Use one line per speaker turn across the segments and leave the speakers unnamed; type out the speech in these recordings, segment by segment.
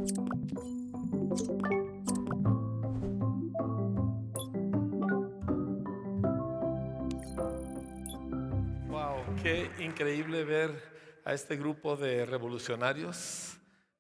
Wow, qué increíble ver a este grupo de revolucionarios.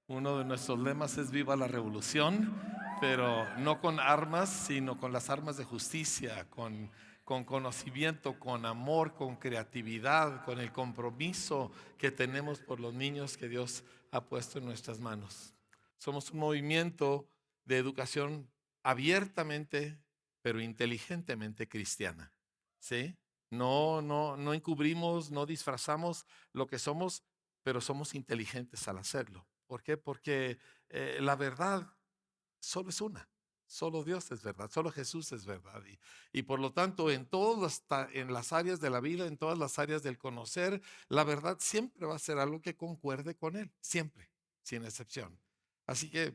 Uno de nuestros lemas es Viva la Revolución, pero no con armas, sino con las armas de justicia, con conocimiento, con amor, con creatividad, con el compromiso que tenemos por los niños que Dios ha puesto en nuestras manos. Somos un movimiento de educación abiertamente, pero inteligentemente cristiana. ¿Sí? No encubrimos, no disfrazamos lo que somos, pero somos inteligentes al hacerlo. ¿Por qué? Porque la verdad solo es una. Solo Dios es verdad, solo Jesús es verdad. Y por lo tanto, en las áreas de la vida, en todas las áreas del conocer, la verdad siempre va a ser algo que concuerde con Él, siempre, sin excepción. Así que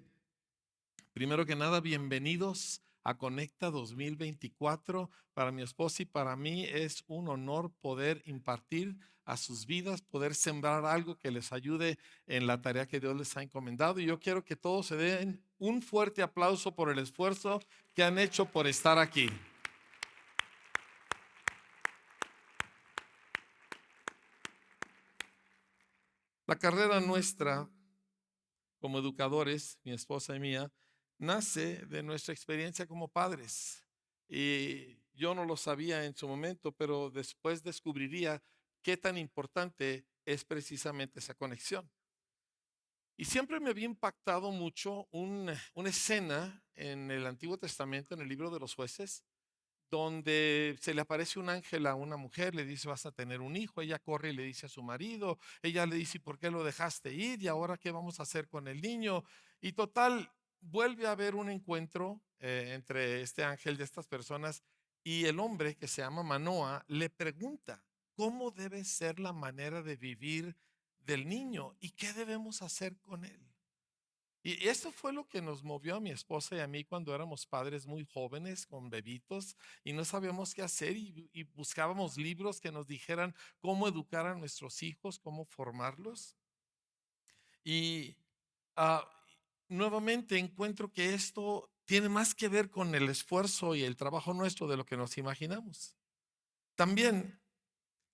primero que nada, bienvenidos a Conecta 2024. Para mi esposa y para mí es un honor poder impartir a sus vidas, poder sembrar algo que les ayude en la tarea que Dios les ha encomendado. Y yo quiero que todos se den un fuerte aplauso por el esfuerzo que han hecho por estar aquí. La carrera nuestra como educadores, mi esposa y mía, nace de nuestra experiencia como padres. Y yo no lo sabía en su momento, pero después descubriría qué tan importante es precisamente esa conexión. Y siempre me había impactado mucho una escena en el Antiguo Testamento, en el libro de los jueces, donde se le aparece un ángel a una mujer, le dice: vas a tener un hijo. Ella corre y le dice a su marido, ella le dice: ¿y por qué lo dejaste ir? ¿Y ahora qué vamos a hacer con el niño? Y total, vuelve a haber un encuentro entre este ángel de estas personas y el hombre que se llama Manoa le pregunta: ¿cómo debe ser la manera de vivir del niño y qué debemos hacer con él? Y eso fue lo que nos movió a mi esposa y a mí cuando éramos padres muy jóvenes, con bebitos, y no sabíamos qué hacer y buscábamos libros que nos dijeran cómo educar a nuestros hijos, cómo formarlos. Y ah, nuevamente encuentro que esto tiene más que ver con el esfuerzo y el trabajo nuestro de lo que nos imaginamos. También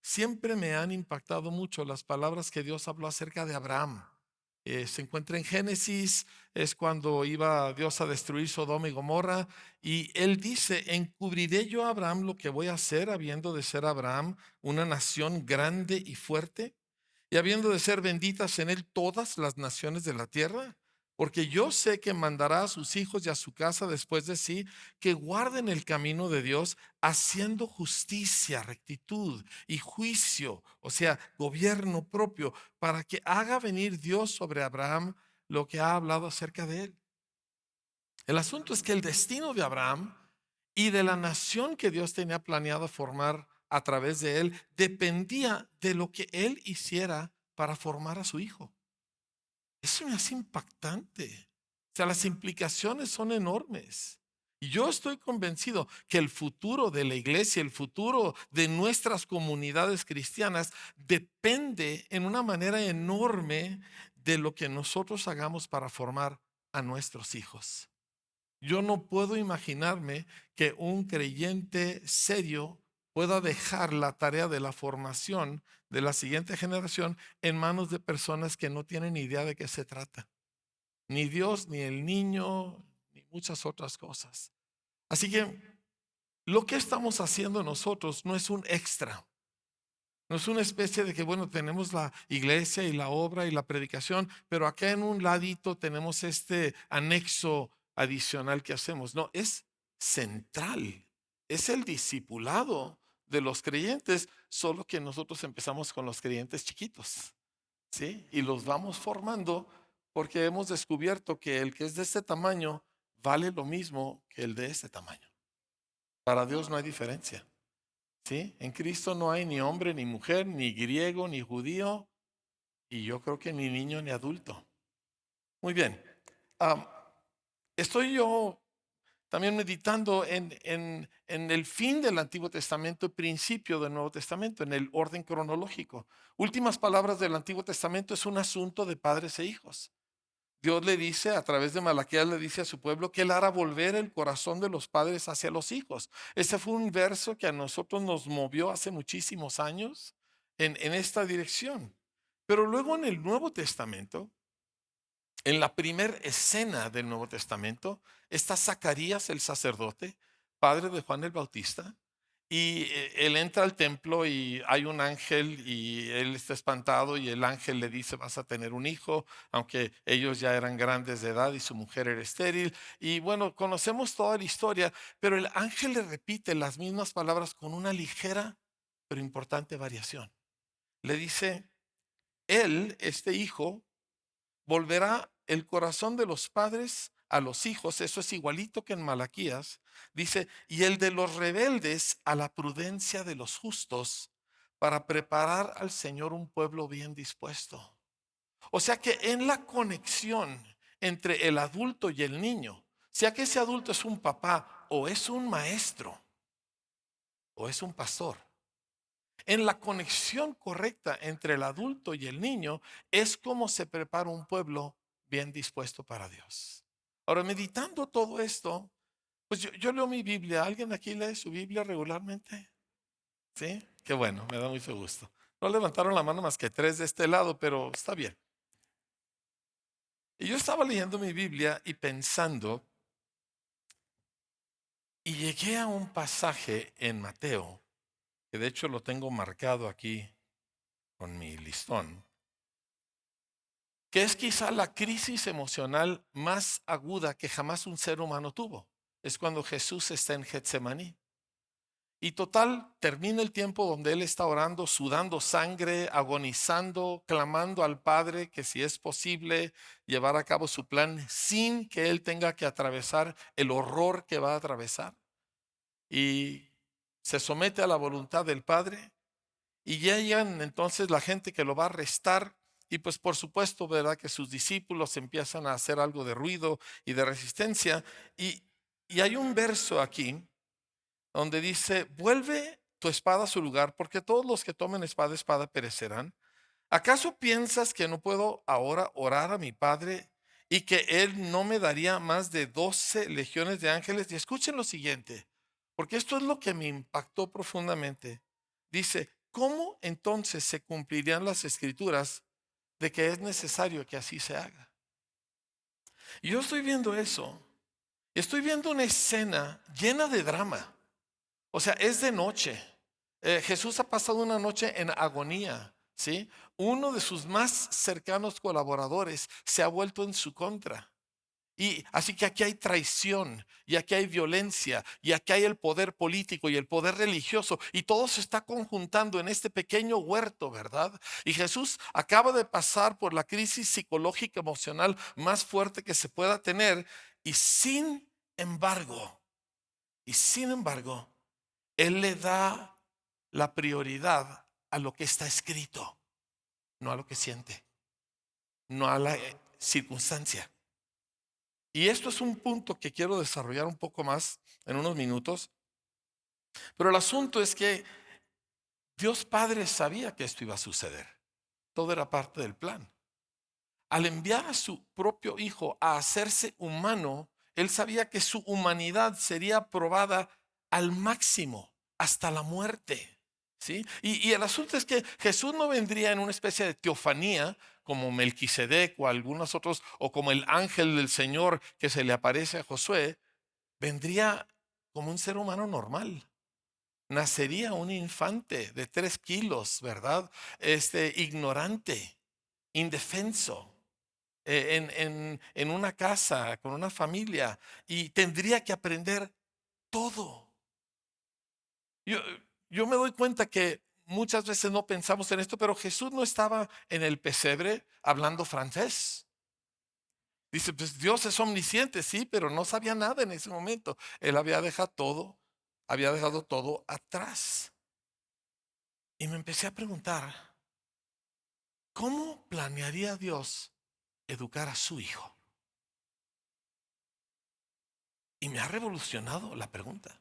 siempre me han impactado mucho las palabras que Dios habló acerca de Abraham. Se encuentra en Génesis, es cuando iba Dios a destruir Sodoma y Gomorra, y él dice: encubriré yo a Abraham lo que voy a hacer, habiendo de ser Abraham una nación grande y fuerte, y habiendo de ser benditas en él todas las naciones de la tierra, porque yo sé que mandará a sus hijos y a su casa después de sí, que guarden el camino de Dios, haciendo justicia, rectitud y juicio, o sea, gobierno propio, para que haga venir Dios sobre Abraham lo que ha hablado acerca de él. El asunto es que el destino de Abraham y de la nación que Dios tenía planeado formar a través de él dependía de lo que él hiciera para formar a su hijo. Eso me hace impactante. O sea, las implicaciones son enormes. Y yo estoy convencido que el futuro de la iglesia, el futuro de nuestras comunidades cristianas, depende en una manera enorme de lo que nosotros hagamos para formar a nuestros hijos. Yo no puedo imaginarme que un creyente serio pueda dejar la tarea de la formación de la siguiente generación en manos de personas que no tienen idea de qué se trata. Ni Dios, ni el niño, ni muchas otras cosas. Así que lo que estamos haciendo nosotros no es un extra. No es una especie de que, bueno, tenemos la iglesia y la obra y la predicación, pero acá en un ladito tenemos este anexo adicional que hacemos. No, es central. Es el discipulado de los creyentes, solo que nosotros empezamos con los creyentes chiquitos, ¿sí? Y los vamos formando porque hemos descubierto que el que es de este tamaño vale lo mismo que el de este tamaño. Para Dios no hay diferencia. ¿Sí? En Cristo no hay ni hombre, ni mujer, ni griego, ni judío, y yo creo que ni niño ni adulto. Muy bien. Am, Estoy yo también meditando en el fin del Antiguo Testamento y principio del Nuevo Testamento, en el orden cronológico. Últimas palabras del Antiguo Testamento es un asunto de padres e hijos. Dios le dice, a través de Malaquías le dice a su pueblo que Él hará volver el corazón de los padres hacia los hijos. Ese fue un verso que a nosotros nos movió hace muchísimos años en esta dirección. Pero luego en el Nuevo Testamento, en la primera escena del Nuevo Testamento, está Zacarías el sacerdote, padre de Juan el Bautista, y él entra al templo y hay un ángel y él está espantado y el ángel le dice: vas a tener un hijo, aunque ellos ya eran grandes de edad y su mujer era estéril. Y bueno, conocemos toda la historia, pero el ángel le repite las mismas palabras con una ligera pero importante variación. Le dice: él, este hijo, volverá el corazón de los padres a los hijos, eso es igualito que en Malaquías, dice, y el de los rebeldes a la prudencia de los justos, para preparar al Señor un pueblo bien dispuesto. O sea que en la conexión entre el adulto y el niño, sea que ese adulto es un papá o es un maestro o es un pastor, en la conexión correcta entre el adulto y el niño es como se prepara un pueblo bien dispuesto para Dios. Ahora, meditando todo esto, pues yo leo mi Biblia. ¿Alguien aquí lee su Biblia regularmente? ¿Sí? Qué bueno, me da mucho gusto. No levantaron la mano más que 3 de este lado, pero está bien. Y yo estaba leyendo mi Biblia y pensando, y llegué a un pasaje en Mateo, que de hecho lo tengo marcado aquí con mi listón, que es quizá la crisis emocional más aguda que jamás un ser humano tuvo. Es cuando Jesús está en Getsemaní. Y total, termina el tiempo donde Él está orando, sudando sangre, agonizando, clamando al Padre que si es posible llevar a cabo su plan sin que Él tenga que atravesar el horror que va a atravesar. Y se somete a la voluntad del Padre. Y ya llegan entonces la gente que lo va a arrestar. Y pues por supuesto, ¿verdad? Que sus discípulos empiezan a hacer algo de ruido y de resistencia. Y hay un verso aquí donde dice: vuelve tu espada a su lugar, porque todos los que tomen espada perecerán. ¿Acaso piensas que no puedo ahora orar a mi Padre y que Él no me daría más de 12 legiones de ángeles? Y escuchen lo siguiente, porque esto es lo que me impactó profundamente. Dice: ¿cómo entonces se cumplirían las escrituras de que es necesario que así se haga? Y yo estoy viendo eso. Estoy viendo una escena llena de drama. O sea, es de noche. Jesús ha pasado una noche en agonía, ¿sí? Uno de sus más cercanos colaboradores se ha vuelto en su contra. Y así que aquí hay traición, y aquí hay violencia, y aquí hay el poder político y el poder religioso, y todo se está conjuntando en este pequeño huerto, ¿verdad? Y Jesús acaba de pasar por la crisis psicológica emocional más fuerte que se pueda tener, y embargo, y sin embargo, Él le da la prioridad a lo que está escrito, no a lo que siente, no a la circunstancia. Y esto es un punto que quiero desarrollar un poco más en unos minutos. Pero el asunto es que Dios Padre sabía que esto iba a suceder. Todo era parte del plan. Al enviar a su propio hijo a hacerse humano, Él sabía que su humanidad sería probada al máximo, hasta la muerte. ¿Sí? Y el asunto es que Jesús no vendría en una especie de teofanía como Melquisedec o algunos otros, o como el ángel del Señor que se le aparece a Josué. Vendría como un ser humano normal. Nacería un infante de 3 kilos, ¿verdad? Ignorante, indefenso, en una casa, con una familia, y tendría que aprender todo. Yo, yo me doy cuenta que muchas veces no pensamos en esto, pero Jesús no estaba en el pesebre hablando francés. Dice, pues Dios es omnisciente, sí, pero no sabía nada en ese momento. Él había dejado todo atrás. Y me empecé a preguntar, ¿cómo planearía Dios educar a su hijo? Y me ha revolucionado la pregunta.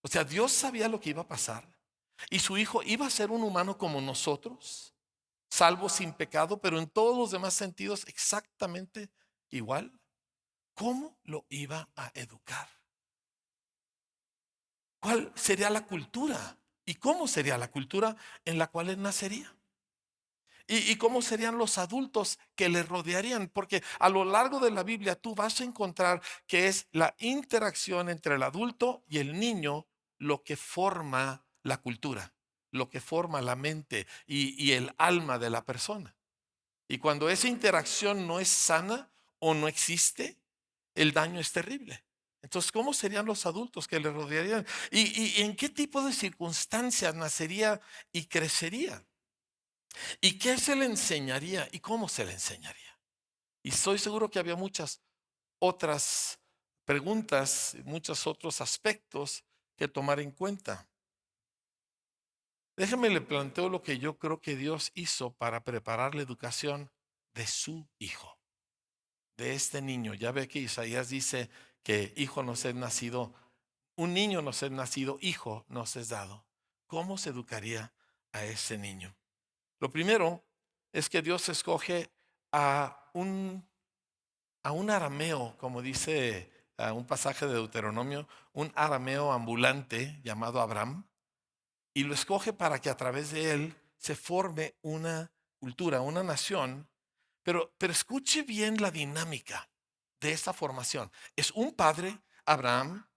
O sea, Dios sabía lo que iba a pasar. Y su hijo iba a ser un humano como nosotros, salvo sin pecado, pero en todos los demás sentidos exactamente igual, ¿cómo lo iba a educar? ¿Cuál sería la cultura? ¿Y cómo sería la cultura en la cual él nacería? ¿Y cómo serían los adultos que le rodearían? Porque a lo largo de la Biblia tú vas a encontrar que es la interacción entre el adulto y el niño lo que forma la cultura, lo que forma la mente y el alma de la persona. Y cuando esa interacción no es sana o no existe, el daño es terrible. Entonces, ¿cómo serían los adultos que le rodearían? ¿Y en qué tipo de circunstancias nacería y crecería? ¿Y qué se le enseñaría y cómo se le enseñaría? Y estoy seguro que había muchas otras preguntas, muchos otros aspectos que tomar en cuenta. Déjeme le planteo lo que yo creo que Dios hizo para preparar la educación de su hijo, de este niño. Ya ve que Isaías dice que hijo nos es nacido, un niño nos es nacido, hijo nos es dado. ¿Cómo se educaría a ese niño? Lo primero es que Dios escoge a un arameo, como dice un pasaje de Deuteronomio, un arameo ambulante llamado Abraham, y lo escoge para que a través de él se forme una cultura, una nación. Pero escuche bien la dinámica de esta formación. Es un padre, Abraham,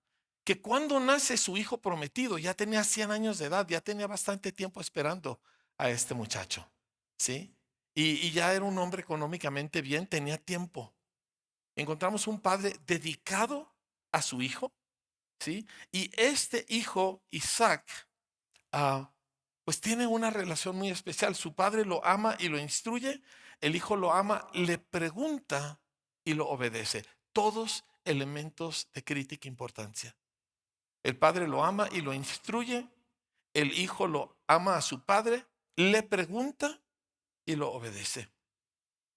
que cuando nace su hijo prometido ya tenía 100 años de edad, ya tenía bastante tiempo esperando a este muchacho, ¿sí? Y ya era un hombre económicamente bien, tenía tiempo. Encontramos un padre dedicado a su hijo, ¿sí? Y este hijo, Isaac, ah, pues tiene una relación muy especial. Su padre lo ama y lo instruye, el hijo lo ama, le pregunta y lo obedece. Todos elementos de crítica importancia. El padre lo ama y lo instruye, el hijo lo ama a su padre, le pregunta y lo obedece.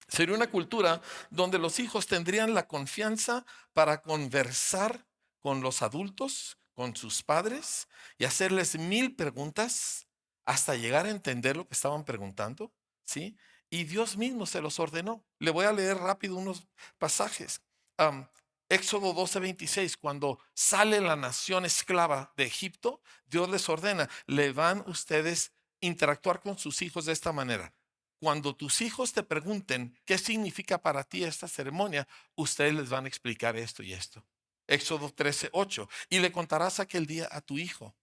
Sería una cultura donde los hijos tendrían la confianza para conversar con los adultos, con sus padres y hacerles 1000 preguntas hasta llegar a entender lo que estaban preguntando, ¿sí? Y Dios mismo se los ordenó. Le voy a leer rápido unos pasajes. Am, Éxodo 12:26, cuando sale la nación esclava de Egipto, Dios les ordena, le van ustedes interactuar con sus hijos de esta manera. Cuando tus hijos te pregunten qué significa para ti esta ceremonia, ustedes les van a explicar esto y esto. Éxodo 13:8. Y le contarás aquel día a tu hijo.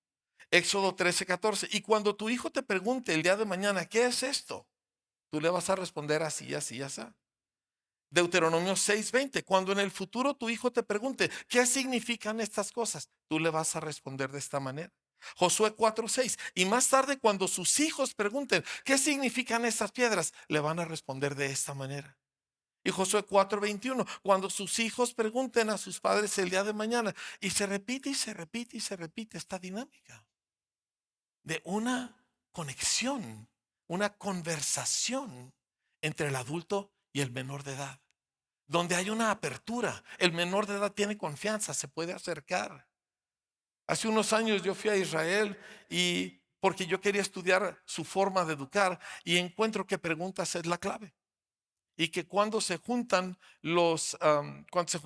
Éxodo 13:14. Y cuando tu hijo te pregunte el día de mañana, ¿qué es esto? Tú le vas a responder así, así, así. Deuteronomio 6:20. Cuando en el futuro tu hijo te pregunte, ¿qué significan estas cosas? Tú le vas a responder de esta manera. Josué 4:6. Y más tarde cuando sus hijos pregunten, ¿qué significan estas piedras? Le van a responder de esta manera. Y Josué 4:21. Cuando sus hijos pregunten a sus padres el día de mañana. Y se repite y se repite y se repite esta dinámica de una conexión, una conversación entre el adulto y el menor de edad, donde hay una apertura. El menor de edad tiene confianza, se puede acercar. Hace unos años yo fui a Israel y porque yo quería estudiar su forma de educar y encuentro que preguntas es la clave. Y que cuando se juntan cuando se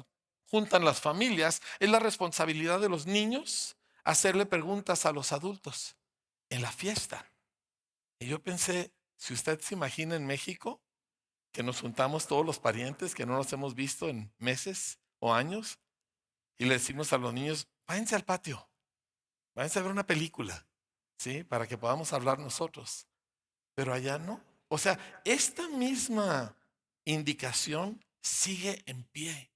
juntan las familias, es la responsabilidad de los niños hacerle preguntas a los adultos en la fiesta. Y yo pensé, si usted se imagina en México, que nos juntamos todos los parientes que no nos hemos visto en meses o años y le decimos a los niños, váyanse al patio, váyanse a ver una película, ¿sí? Para que podamos hablar nosotros. Pero allá no. O sea, esta misma indicación sigue en pie.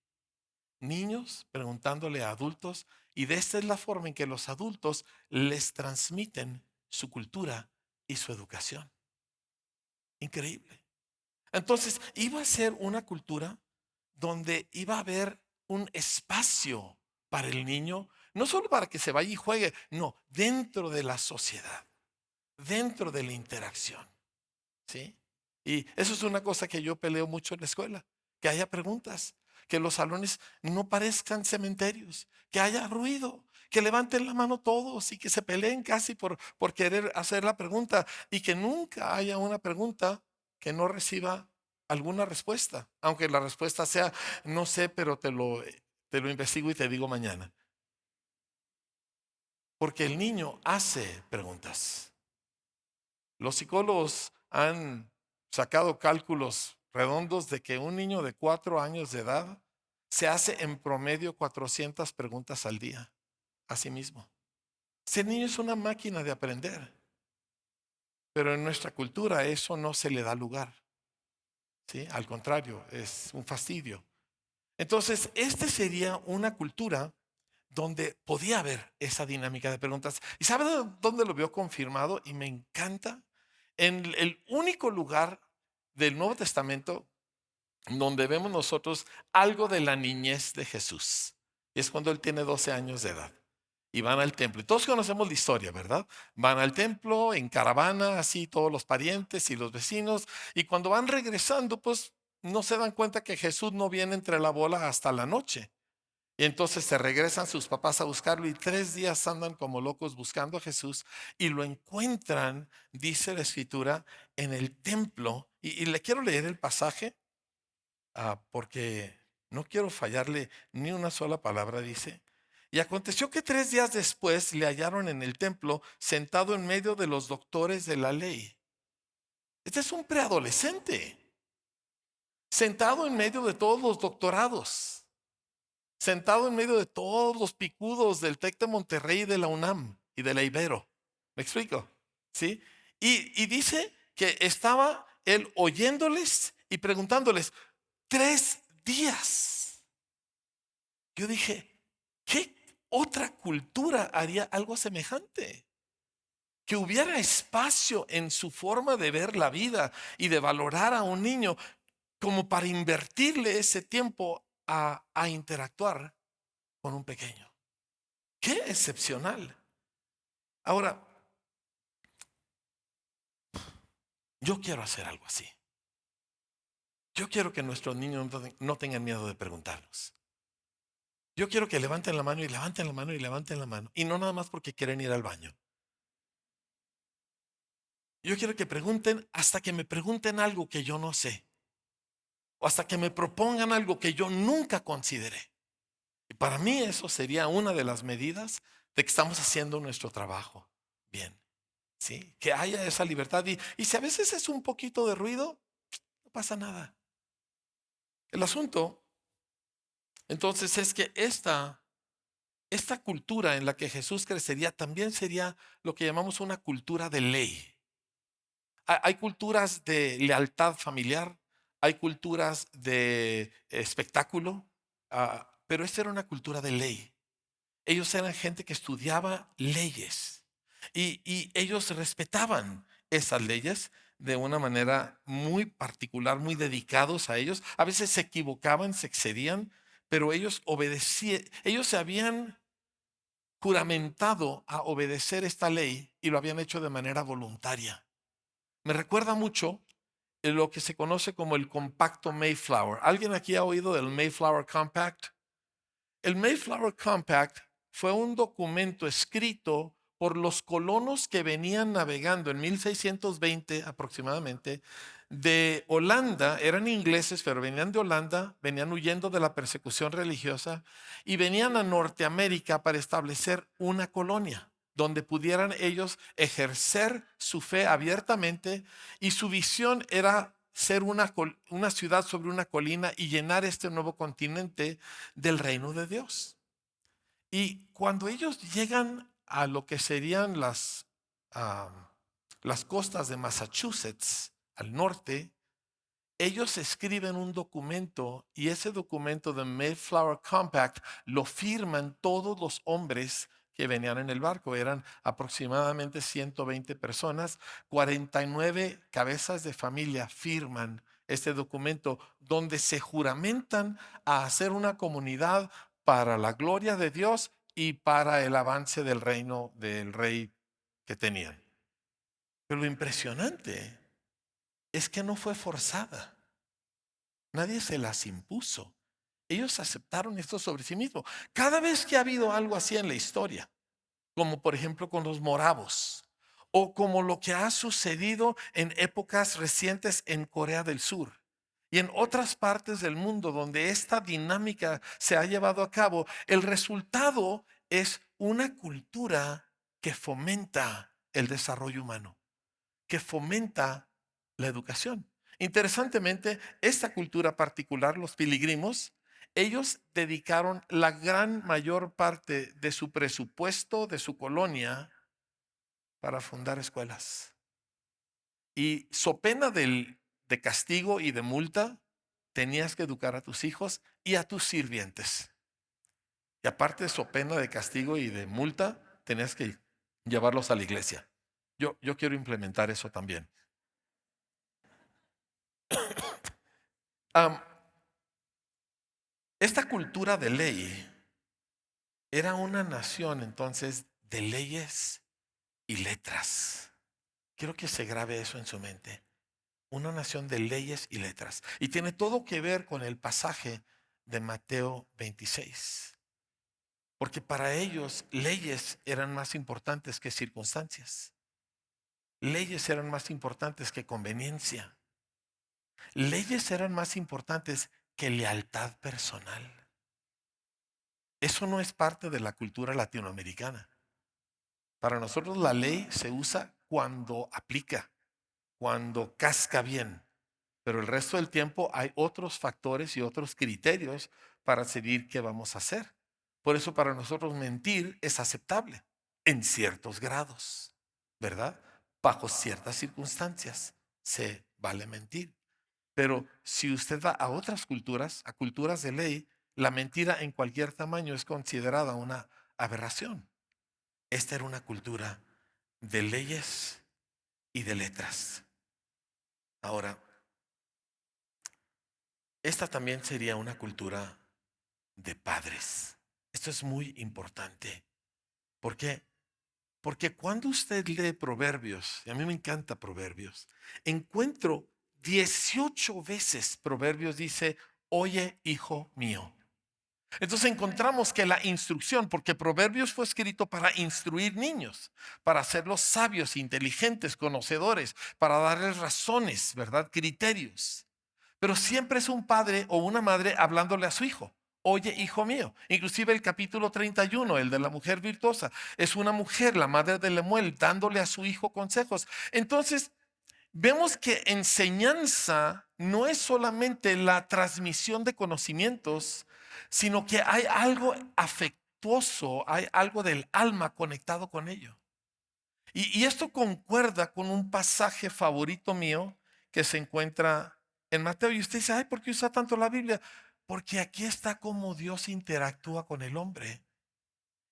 Niños preguntándole a adultos y de esta es la forma en que los adultos les transmiten su cultura y su educación. Increíble. Entonces, iba a ser una cultura donde iba a haber un espacio para el niño, no solo para que se vaya y juegue, no, dentro de la sociedad, dentro de la interacción, ¿sí? Y eso es una cosa que yo peleo mucho en la escuela, que haya preguntas, que los salones no parezcan cementerios, que haya ruido, que levanten la mano todos y que se peleen casi por querer hacer la pregunta y que nunca haya una pregunta que no reciba alguna respuesta, aunque la respuesta sea, no sé, pero te lo investigo y te digo mañana. Porque el niño hace preguntas. Los psicólogos han sacado cálculos redondos de que un niño de 4 años de edad se hace en promedio 400 preguntas al día a sí mismo. Ese niño es una máquina de aprender, pero en nuestra cultura eso no se le da lugar. ¿Sí? Al contrario, es un fastidio. Entonces, este sería una cultura donde podía haber esa dinámica de preguntas. ¿Y sabe dónde lo veo confirmado? Y me encanta. En el único lugar del Nuevo Testamento donde vemos nosotros algo de la niñez de Jesús. Y es cuando él tiene 12 años de edad. Y van al templo. Y todos conocemos la historia, ¿verdad? Van al templo en caravana, así todos los parientes y los vecinos. Y cuando van regresando, pues no se dan cuenta que Jesús no viene entre la bola hasta la noche. Y entonces se regresan sus papás a buscarlo y 3 días andan como locos buscando a Jesús y lo encuentran, dice la escritura, en el templo. Y le quiero leer el pasaje porque no quiero fallarle ni una sola palabra, dice. Y aconteció que 3 días después le hallaron en el templo sentado en medio de los doctores de la ley. Este es un preadolescente, sentado en medio de todos los doctorados, sentado en medio de todos los picudos del TEC de Monterrey y de la UNAM y de la Ibero. ¿Me explico? ¿Sí? Y dice que estaba él oyéndoles y preguntándoles 3 días. Yo dije, ¿qué otra cultura haría algo semejante? Que hubiera espacio en su forma de ver la vida y de valorar a un niño como para invertirle ese tiempo a interactuar con un pequeño. Qué excepcional. Ahora, yo quiero hacer algo así. Yo quiero que nuestros niños no tengan miedo de preguntarnos. Yo quiero que levanten la mano y levanten la mano y levanten la mano. Y no nada más porque quieren ir al baño. Yo quiero que pregunten hasta que me pregunten algo que yo no sé. O hasta que me propongan algo que yo nunca consideré. Y para mí eso sería una de las medidas de que estamos haciendo nuestro trabajo bien. ¿Sí? Que haya esa libertad. Y si a veces es un poquito de ruido, no pasa nada. El asunto, entonces, es que esta cultura en la que Jesús crecería también sería lo que llamamos una cultura de ley. Hay culturas de lealtad familiar, hay culturas de espectáculo, pero esta era una cultura de ley. Ellos eran gente que estudiaba leyes y ellos respetaban esas leyes de una manera muy particular, muy dedicados a ellos. A veces se equivocaban, se excedían, pero ellos obedecían, ellos se habían juramentado a obedecer esta ley y lo habían hecho de manera voluntaria. Me recuerda mucho lo que se conoce como el Compacto Mayflower. ¿Alguien aquí ha oído del Mayflower Compact? El Mayflower Compact fue un documento escrito por los colonos que venían navegando en 1620 aproximadamente de Holanda. Eran ingleses, pero venían de Holanda, venían huyendo de la persecución religiosa y venían a Norteamérica para establecer una colonia donde pudieran ellos ejercer su fe abiertamente, y su visión era ser una ciudad sobre una colina y llenar este nuevo continente del reino de Dios. Y cuando ellos llegan a lo que serían las costas de Massachusetts, al norte, ellos escriben un documento, y ese documento de Mayflower Compact lo firman todos los hombres que venían en el barco. Eran aproximadamente 120 personas, 49 cabezas de familia firman este documento donde se juramentan a hacer una comunidad para la gloria de Dios y para el avance del reino del rey que tenían. Pero lo impresionante es que no fue forzada. Nadie se las impuso. Ellos aceptaron esto sobre sí mismos. Cada vez que ha habido algo así en la historia, como por ejemplo con los moravos, o como lo que ha sucedido en épocas recientes en Corea del Sur, Y en otras partes del mundo donde esta dinámica se ha llevado a cabo, el resultado es una cultura que fomenta el desarrollo humano, que fomenta la educación. Interesantemente, esta cultura particular, los piligrimos, ellos dedicaron la gran mayor parte de su presupuesto de su colonia para fundar escuelas. Y so pena de castigo y de multa, tenías que educar a tus hijos y a tus sirvientes. Y aparte de so pena de castigo y de multa, tenías que llevarlos a la iglesia. Yo quiero implementar eso también. Am, esta cultura de ley era una nación entonces de leyes y letras. Quiero que se grabe eso en su mente. Una nación de leyes y letras. Y tiene todo que ver con el pasaje de Mateo 26. Porque para ellos leyes eran más importantes que circunstancias. Leyes eran más importantes que conveniencia. Leyes eran más importantes que lealtad personal. Eso no es parte de la cultura latinoamericana. Para nosotros la ley se usa cuando aplica, cuando casca bien. Pero el resto del tiempo hay otros factores y otros criterios para decidir qué vamos a hacer. Por eso para nosotros mentir es aceptable en ciertos grados, ¿verdad? Bajo ciertas circunstancias se vale mentir. Pero si usted va a otras culturas, a culturas de ley, la mentira en cualquier tamaño es considerada una aberración. Esta era una cultura de leyes y de letras. Ahora, esta también sería una cultura de padres. Esto es muy importante. ¿Por qué? Porque cuando usted lee Proverbios, y a mí me encanta Proverbios, encuentro 18 veces Proverbios dice, oye, hijo mío. Entonces encontramos que la instrucción, porque Proverbios fue escrito para instruir niños, para hacerlos sabios, inteligentes, conocedores, para darles razones, ¿verdad? Criterios. Pero siempre es un padre o una madre hablándole a su hijo. Oye, hijo mío. Inclusive el capítulo 31, el de la mujer virtuosa, es una mujer, la madre de Lemuel, dándole a su hijo consejos. Entonces, vemos que enseñanza no es solamente la transmisión de conocimientos, sino que hay algo afectuoso, hay algo del alma conectado con ello. Y esto concuerda con un pasaje favorito mío que se encuentra en Mateo. Y usted dice, ay, ¿por qué usa tanto la Biblia? Porque aquí está cómo Dios interactúa con el hombre.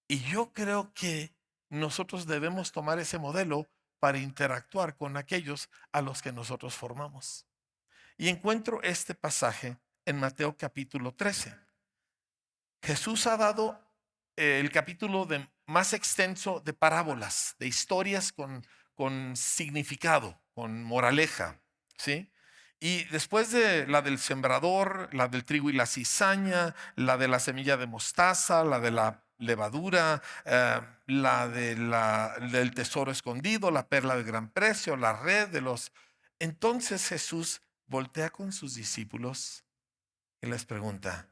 Y yo creo que nosotros debemos tomar ese modelo para interactuar con aquellos a los que nosotros formamos. Y encuentro este pasaje en Mateo capítulo 13. Jesús ha dado el capítulo más extenso de parábolas, de historias con significado, con moraleja, ¿sí? Y después de la del sembrador, la del trigo y la cizaña, la de la semilla de mostaza, la de la levadura, del tesoro escondido, la perla de gran precio, la red de los... Entonces Jesús voltea con sus discípulos y les pregunta,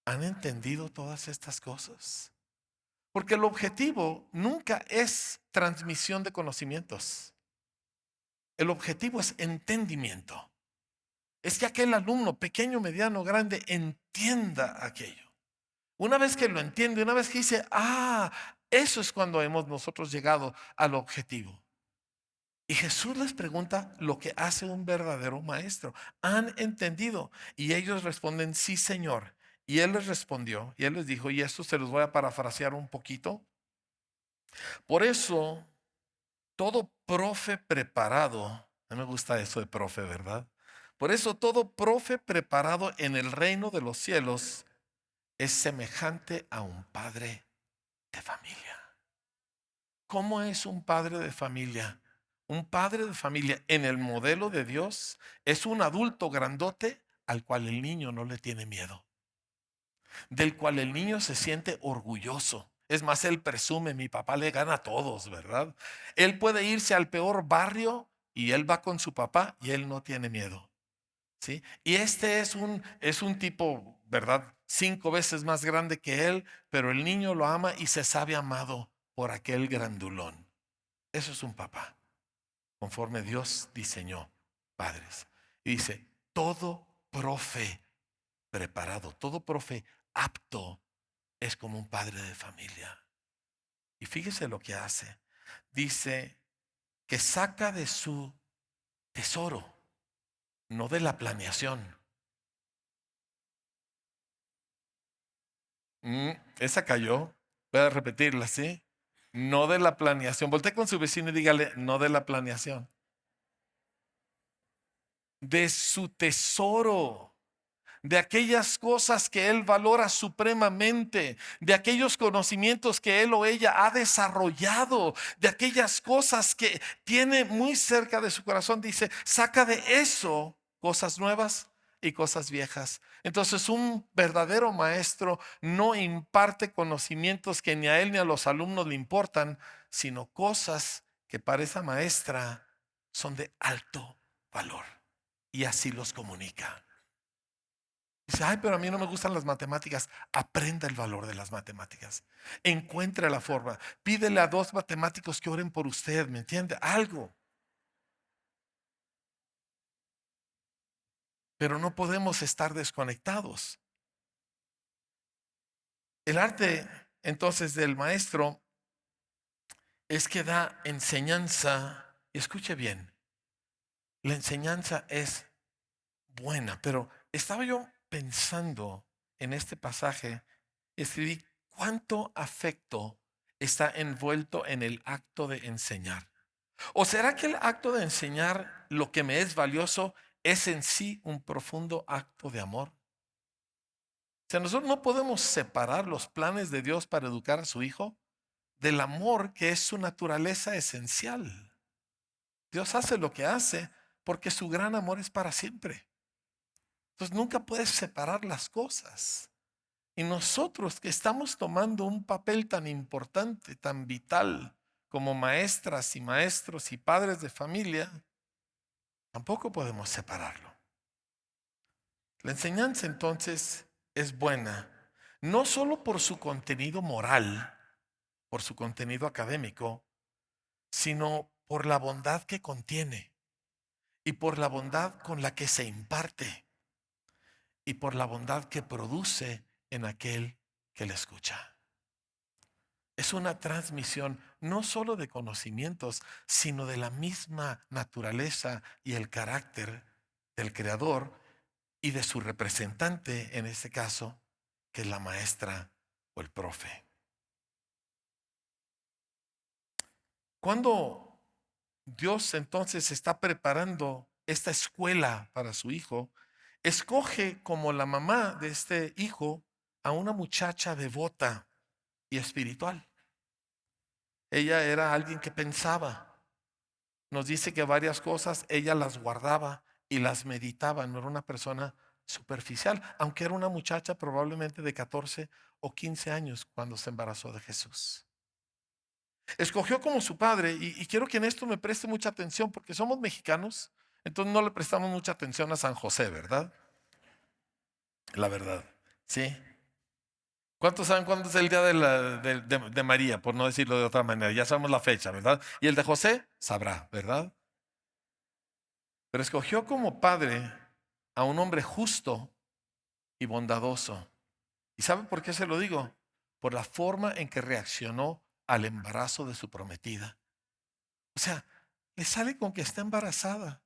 ¿han entendido todas estas cosas? Porque el objetivo nunca es transmisión de conocimientos. El objetivo es entendimiento. Es que aquel alumno, pequeño, mediano, grande, entienda aquello. Una vez que lo entiende, una vez que dice, eso es cuando hemos nosotros llegado al objetivo. Y Jesús les pregunta lo que hace un verdadero maestro. ¿Han entendido? Y ellos responden, sí, Señor. Y él les respondió, y él les dijo, y esto se los voy a parafrasear un poquito. Por eso, todo profe preparado, a mí me gusta eso de profe, ¿verdad? Por eso todo profe preparado en el reino de los cielos es semejante a un padre de familia. ¿Cómo es un padre de familia? Un padre de familia en el modelo de Dios es un adulto grandote al cual el niño no le tiene miedo, del cual el niño se siente orgulloso. Es más, él presume, mi papá le gana a todos, ¿verdad? Él puede irse al peor barrio y él va con su papá y él no tiene miedo. ¿sí? Y este es un tipo, ¿verdad? 5 veces más grande que él, pero el niño lo ama y se sabe amado por aquel grandulón. Eso es un papá, conforme Dios diseñó padres. Y dice, todo profe preparado, todo profe apto es como un padre de familia. Y fíjese lo que hace. Dice que saca de su tesoro, no de la planeación. Mm, esa cayó. Voy a repetirla, ¿sí? No de la planeación. Voltea con su vecino y dígale, no de la planeación. De su tesoro, de aquellas cosas que él valora supremamente, de aquellos conocimientos que él o ella ha desarrollado, de aquellas cosas que tiene muy cerca de su corazón. Dice, saca de eso cosas nuevas y cosas viejas. Entonces un verdadero maestro no imparte conocimientos que ni a él ni a los alumnos le importan, sino cosas que para esa maestra son de alto valor. Y así los comunica. Dice, ay, pero a mí no me gustan las matemáticas. Aprenda el valor de las matemáticas. Encuentre la forma. Pídele a 2 matemáticos que oren por usted, ¿me entiende? Algo. Pero no podemos estar desconectados. El arte, entonces, del maestro es que da enseñanza. Y escuche bien, la enseñanza es buena, pero estaba yo pensando en este pasaje, escribí cuánto afecto está envuelto en el acto de enseñar. ¿O será que el acto de enseñar lo que me es valioso es en sí un profundo acto de amor? O sea, nosotros no podemos separar los planes de Dios para educar a su hijo del amor que es su naturaleza esencial. Dios hace lo que hace porque su gran amor es para siempre. Entonces nunca puedes separar las cosas. Y nosotros que estamos tomando un papel tan importante, tan vital, como maestras y maestros y padres de familia, tampoco podemos separarlo. La enseñanza entonces es buena, no solo por su contenido moral, por su contenido académico, sino por la bondad que contiene y por la bondad con la que se imparte y por la bondad que produce en aquel que le escucha. Es una transmisión no solo de conocimientos, sino de la misma naturaleza y el carácter del creador y de su representante, en este caso, que es la maestra o el profe. Cuando Dios entonces está preparando esta escuela para su hijo, escoge como la mamá de este hijo a una muchacha devota y espiritual. Ella era alguien que pensaba. Nos dice que varias cosas ella las guardaba y las meditaba. No era una persona superficial, aunque era una muchacha probablemente de 14 o 15 años cuando se embarazó de Jesús. Escogió como su padre, y quiero que en esto me preste mucha atención porque somos mexicanos, entonces no le prestamos mucha atención a San José, ¿verdad? La verdad, ¿sí? ¿Cuántos saben cuándo es el día de María, por no decirlo de otra manera? Ya sabemos la fecha, ¿verdad? Y el de José sabrá, ¿verdad? Pero escogió como padre a un hombre justo y bondadoso. ¿Y sabe por qué se lo digo? Por la forma en que reaccionó al embarazo de su prometida. O sea, le sale con que está embarazada.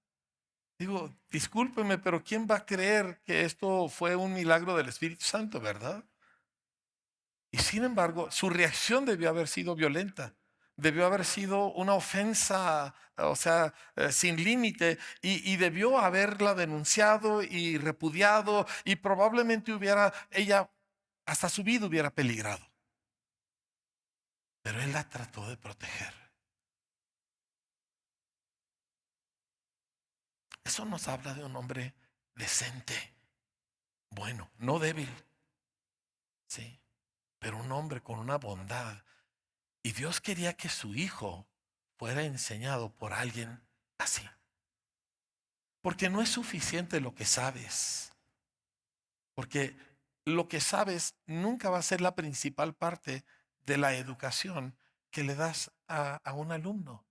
Digo, discúlpeme, pero ¿quién va a creer que esto fue un milagro del Espíritu Santo, verdad? Y sin embargo, su reacción debió haber sido violenta. Debió haber sido una ofensa, o sea, sin límite, y debió haberla denunciado y repudiado, y probablemente ella, hasta su vida hubiera peligrado. Pero él la trató de proteger. Eso nos habla de un hombre decente, bueno, no débil, sí, pero un hombre con una bondad. Y Dios quería que su hijo fuera enseñado por alguien así. Porque no es suficiente lo que sabes. Porque lo que sabes nunca va a ser la principal parte de la educación que le das a un alumno.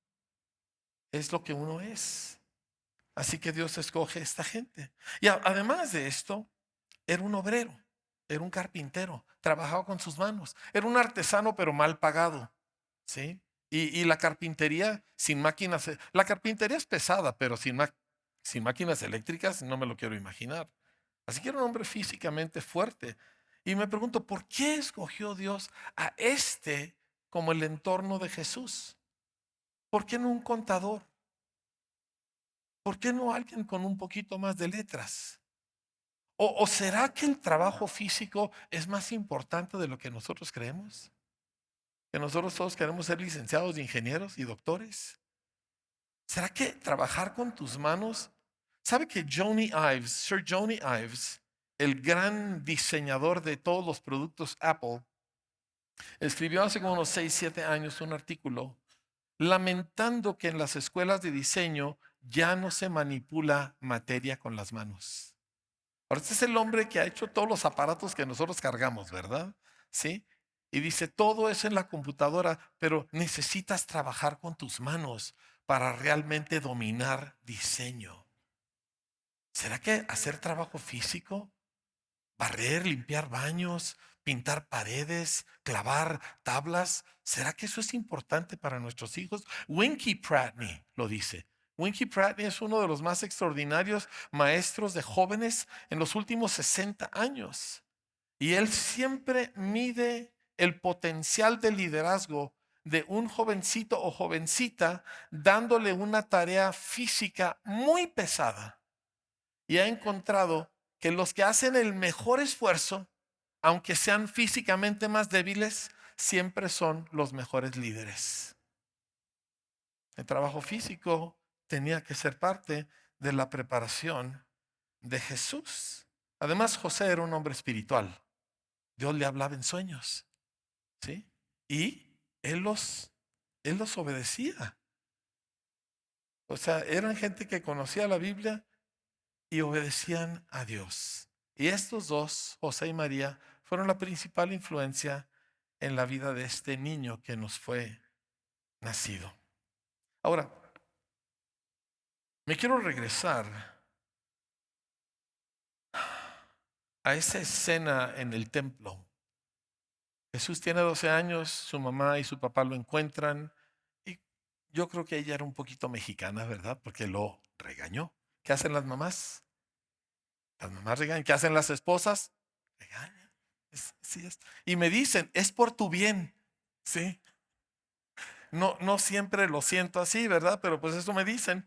Es lo que uno es. Así que Dios escoge a esta gente. Y además de esto, era un obrero, era un carpintero, trabajaba con sus manos, era un artesano pero mal pagado, ¿sí? Y la carpintería sin máquinas, la carpintería es pesada, pero sin máquinas eléctricas no me lo quiero imaginar. Así que era un hombre físicamente fuerte. Y me pregunto, ¿por qué escogió Dios a este como el entorno de Jesús? ¿Por qué no un contador? ¿Por qué no alguien con un poquito más de letras? ¿O será que el trabajo físico es más importante de lo que nosotros creemos? ¿Que nosotros todos queremos ser licenciados, ingenieros y doctores? ¿Será que trabajar con tus manos? ¿Sabe que Sir Jony Ives, el gran diseñador de todos los productos Apple, escribió hace como unos 6, 7 años un artículo lamentando que en las escuelas de diseño ya no se manipula materia con las manos? Ahora, este es el hombre que ha hecho todos los aparatos que nosotros cargamos, ¿verdad? ¿Sí? Y dice, todo es en la computadora, pero necesitas trabajar con tus manos para realmente dominar diseño. ¿Será que hacer trabajo físico, barrer, limpiar baños, pintar paredes, clavar tablas, será que eso es importante para nuestros hijos? Winky Pratney lo dice. Winky Pratney es uno de los más extraordinarios maestros de jóvenes en los últimos 60 años. Y él siempre mide el potencial de liderazgo de un jovencito o jovencita dándole una tarea física muy pesada. Y ha encontrado que los que hacen el mejor esfuerzo, aunque sean físicamente más débiles, siempre son los mejores líderes. El trabajo físico tenía que ser parte de la preparación de Jesús. Además, José era un hombre espiritual. Dios le hablaba en sueños, ¿sí? Y él los obedecía. O sea, eran gente que conocía la Biblia y obedecían a Dios. Y estos dos, José y María, fueron la principal influencia en la vida de este niño que nos fue nacido. Ahora, me quiero regresar a esa escena en el templo. Jesús tiene 12 años, su mamá y su papá lo encuentran y yo creo que ella era un poquito mexicana, ¿verdad? Porque lo regañó. ¿Qué hacen las mamás? Las mamás regañan. ¿Qué hacen las esposas? Regañan. Sí es. Y me dicen, es por tu bien. Sí. No, no siempre lo siento así, ¿verdad? Pero pues eso me dicen.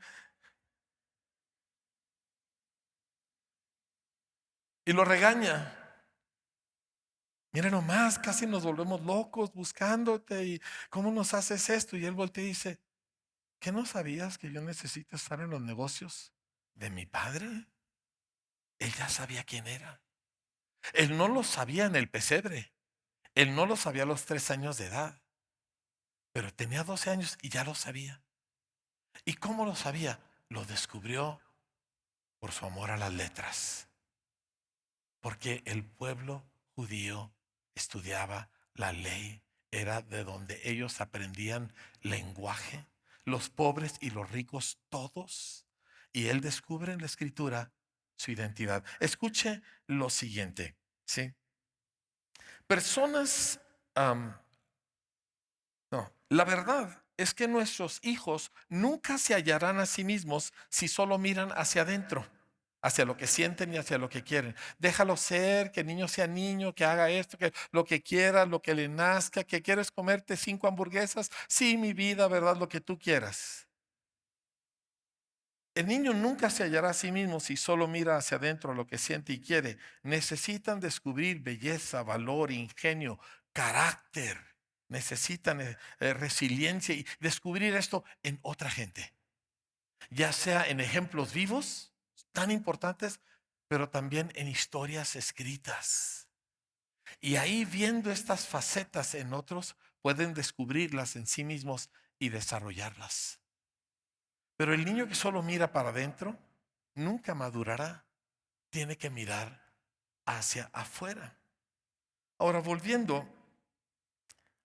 Y lo regaña. Mira nomás, casi nos volvemos locos buscándote y ¿cómo nos haces esto? Y él voltea y dice, ¿qué no sabías que yo necesito estar en los negocios de mi padre? Él ya sabía quién era. Él no lo sabía en el pesebre. Él no lo sabía a los 3 años de edad. Pero tenía 12 años y ya lo sabía. ¿Y cómo lo sabía? Lo descubrió por su amor a las letras. Porque el pueblo judío estudiaba la ley. Era de donde ellos aprendían lenguaje. Los pobres y los ricos todos. Y él descubre en la escritura su identidad. Escuche lo siguiente, ¿sí? Personas, no, la verdad es que nuestros hijos nunca se hallarán a sí mismos si solo miran hacia adentro, hacia lo que sienten y hacia lo que quieren. Déjalo ser, que el niño sea niño, que haga esto, que lo que quiera, lo que le nazca, que quieres comerte 5 hamburguesas. Sí, mi vida, ¿verdad? Lo que tú quieras. El niño nunca se hallará a sí mismo si solo mira hacia adentro lo que siente y quiere. Necesitan descubrir belleza, valor, ingenio, carácter. Necesitan resiliencia y descubrir esto en otra gente. Ya sea en ejemplos vivos, tan importantes, pero también en historias escritas. Y ahí viendo estas facetas en otros, pueden descubrirlas en sí mismos y desarrollarlas. Pero el niño que solo mira para adentro nunca madurará. Tiene que mirar hacia afuera. Ahora, volviendo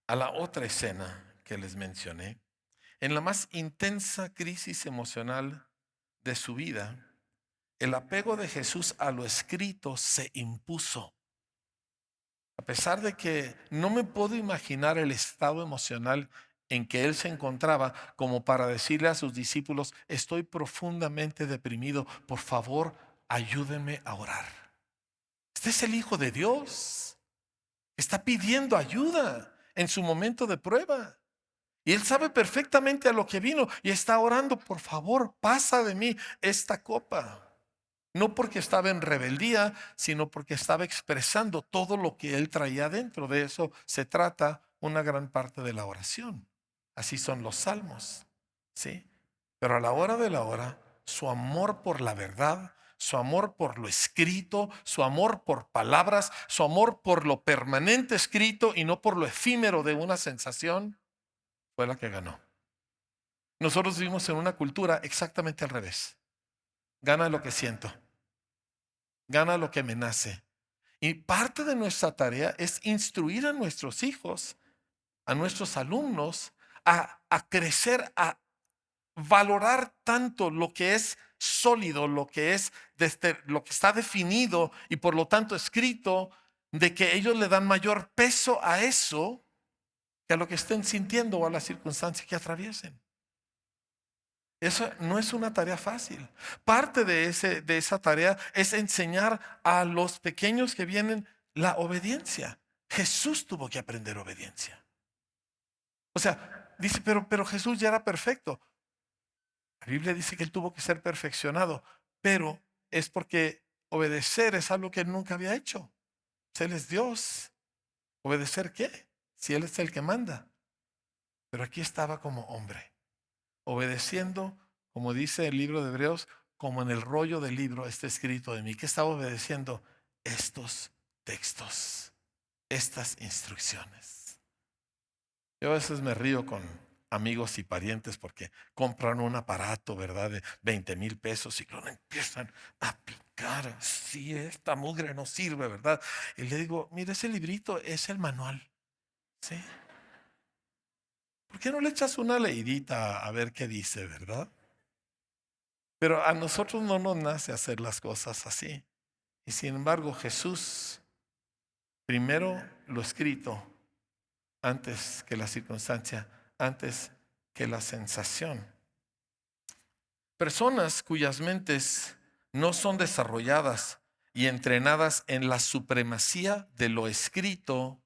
a la otra escena que les mencioné, en la más intensa crisis emocional de su vida, el apego de Jesús a lo escrito se impuso. A pesar de que no me puedo imaginar el estado emocional en que él se encontraba como para decirle a sus discípulos: estoy profundamente deprimido, por favor, ayúdenme a orar. Este es el Hijo de Dios. Está pidiendo ayuda en su momento de prueba. Y él sabe perfectamente a lo que vino y está orando: por favor, pasa de mí esta copa. No porque estaba en rebeldía, sino porque estaba expresando todo lo que él traía dentro. De eso se trata una gran parte de la oración. Así son los salmos, ¿sí? Pero a la hora de la hora, su amor por la verdad, su amor por lo escrito, su amor por palabras, su amor por lo permanente escrito y no por lo efímero de una sensación, fue la que ganó. Nosotros vivimos en una cultura exactamente al revés. Gana lo que siento. Gana lo que me nace. Y parte de nuestra tarea es instruir a nuestros hijos, a nuestros alumnos, a crecer, a valorar tanto lo que es sólido, lo que es lo que está definido y por lo tanto escrito, de que ellos le dan mayor peso a eso que a lo que estén sintiendo o a las circunstancias que atraviesen. Eso no es una tarea fácil. Parte de esa tarea es enseñar a los pequeños que vienen la obediencia. Jesús tuvo que aprender obediencia. O sea, dice, pero Jesús ya era perfecto. La Biblia dice que él tuvo que ser perfeccionado, pero es porque obedecer es algo que él nunca había hecho. Él es Dios. ¿Obedecer qué? Si él es el que manda. Pero aquí estaba como hombre, obedeciendo, como dice el libro de Hebreos, como en el rollo del libro está escrito de mí. ¿Qué estaba obedeciendo? Estos textos, estas instrucciones. Yo a veces me río con amigos y parientes porque compran un aparato, ¿verdad?, de 20,000 pesos y lo empiezan a aplicar. Sí, esta mugre no sirve, ¿verdad? Y le digo: mira, ese librito es el manual, ¿sí? ¿Por qué no le echas una leidita a ver qué dice, verdad? Pero a nosotros no nos nace hacer las cosas así. Y sin embargo, Jesús, primero lo escrito, antes que la circunstancia, antes que la sensación. Personas cuyas mentes no son desarrolladas y entrenadas en la supremacía de lo escrito,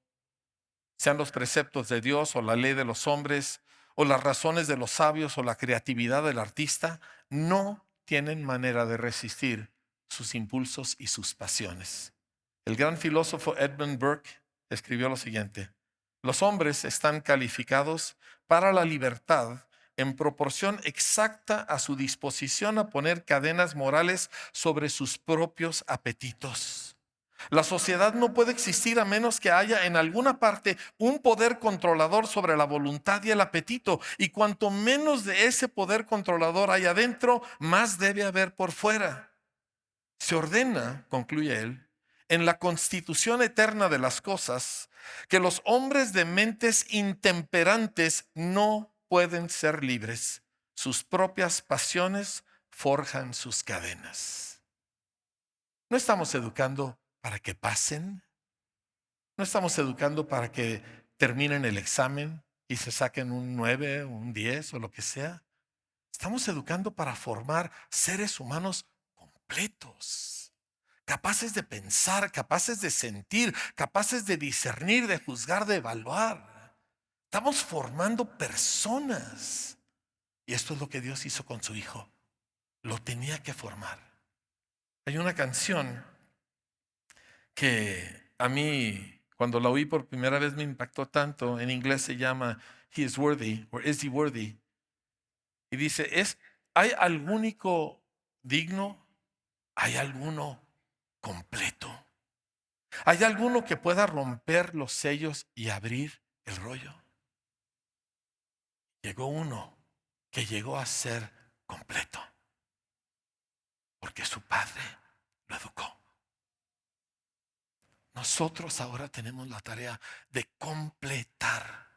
sean los preceptos de Dios o la ley de los hombres, o las razones de los sabios o la creatividad del artista, no tienen manera de resistir sus impulsos y sus pasiones. El gran filósofo Edmund Burke escribió lo siguiente: los hombres están calificados para la libertad en proporción exacta a su disposición a poner cadenas morales sobre sus propios apetitos. La sociedad no puede existir a menos que haya en alguna parte un poder controlador sobre la voluntad y el apetito. Y cuanto menos de ese poder controlador hay adentro, más debe haber por fuera. Se ordena, concluye él, en la constitución eterna de las cosas, que los hombres de mentes intemperantes no pueden ser libres. Sus propias pasiones forjan sus cadenas. No estamos educando para que pasen. No estamos educando para que terminen el examen y se saquen un 9, un 10 o lo que sea. Estamos educando para formar seres humanos completos, capaces de pensar, capaces de sentir, capaces de discernir, de juzgar, de evaluar. Estamos formando personas. Y esto es lo que Dios hizo con su Hijo. Lo tenía que formar. Hay una canción que a mí, cuando la oí por primera vez, me impactó tanto. En inglés se llama He is Worthy, o Is He Worthy? Y dice: ¿hay algún único digno? ¿Hay alguno completo? ¿Hay alguno que pueda romper los sellos y abrir el rollo? Llegó uno que llegó a ser completo. porque su padre lo educó. Nosotros ahora tenemos la tarea de completar.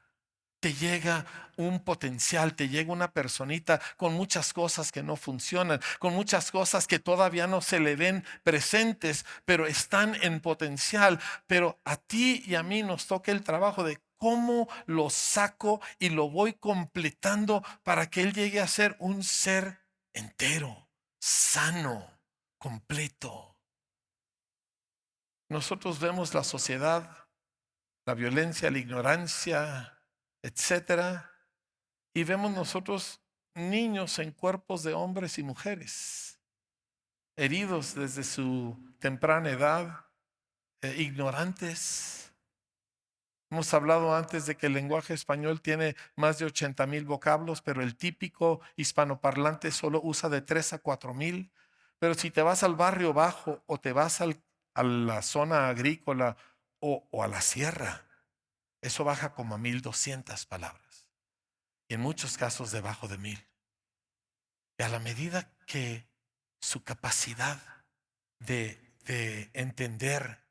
Te llega un potencial, te llega una personita con muchas cosas que no funcionan, con muchas cosas que todavía no se le ven presentes, pero están en potencial. Pero a ti y a mí nos toca el trabajo de cómo lo saco y lo voy completando para que él llegue a ser un ser entero, sano, completo. Nosotros vemos la sociedad, la violencia, la ignorancia, etcétera, y vemos nosotros niños en cuerpos de hombres y mujeres, heridos desde su temprana edad, ignorantes. Hemos hablado antes de que el lenguaje español tiene más de 80,000 vocablos, pero el típico hispanoparlante solo usa de 3 a 4,000. Pero si te vas al barrio bajo o te vas a la zona agrícola o a la sierra, eso baja como a 1,200 palabras. Y en muchos casos debajo de 1,000. Y a la medida que su capacidad de entender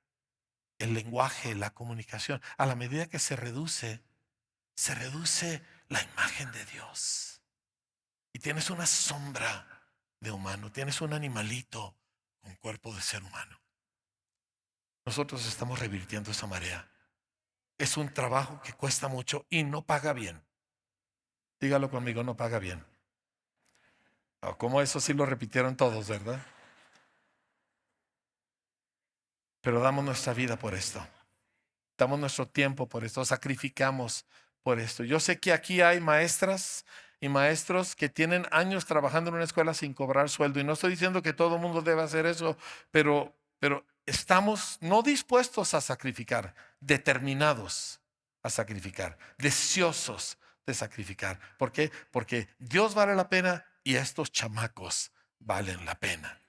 el lenguaje, la comunicación, a la medida que se reduce la imagen de Dios. Y tienes una sombra de humano, tienes un animalito con cuerpo de ser humano. Nosotros estamos revirtiendo esa marea. Es un trabajo que cuesta mucho y no paga bien. Dígalo conmigo, no paga bien. Como eso sí lo repitieron todos, ¿verdad? Pero damos nuestra vida por esto. Damos nuestro tiempo por esto. Sacrificamos por esto. Yo sé que aquí hay maestras y maestros que tienen años trabajando en una escuela sin cobrar sueldo. Y no estoy diciendo que todo el mundo debe hacer eso, pero estamos no dispuestos a sacrificar, determinados a sacrificar, deseosos de sacrificar. ¿Por qué? Porque Dios vale la pena y estos chamacos valen la pena.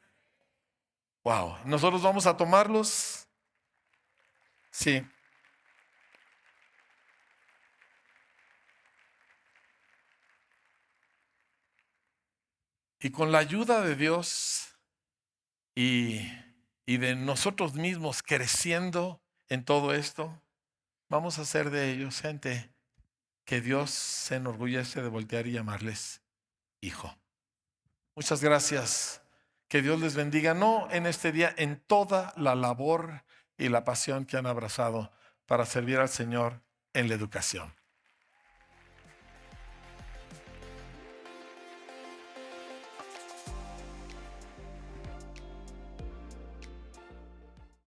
Wow, nosotros vamos a tomarlos. Sí. Y con la ayuda de Dios y de nosotros mismos creciendo en todo esto, vamos a hacer de ellos gente que Dios se enorgullece de voltear y llamarles hijo. Muchas gracias. Que Dios les bendiga, no en este día, en toda la labor y la pasión que han abrazado para servir al Señor en la educación.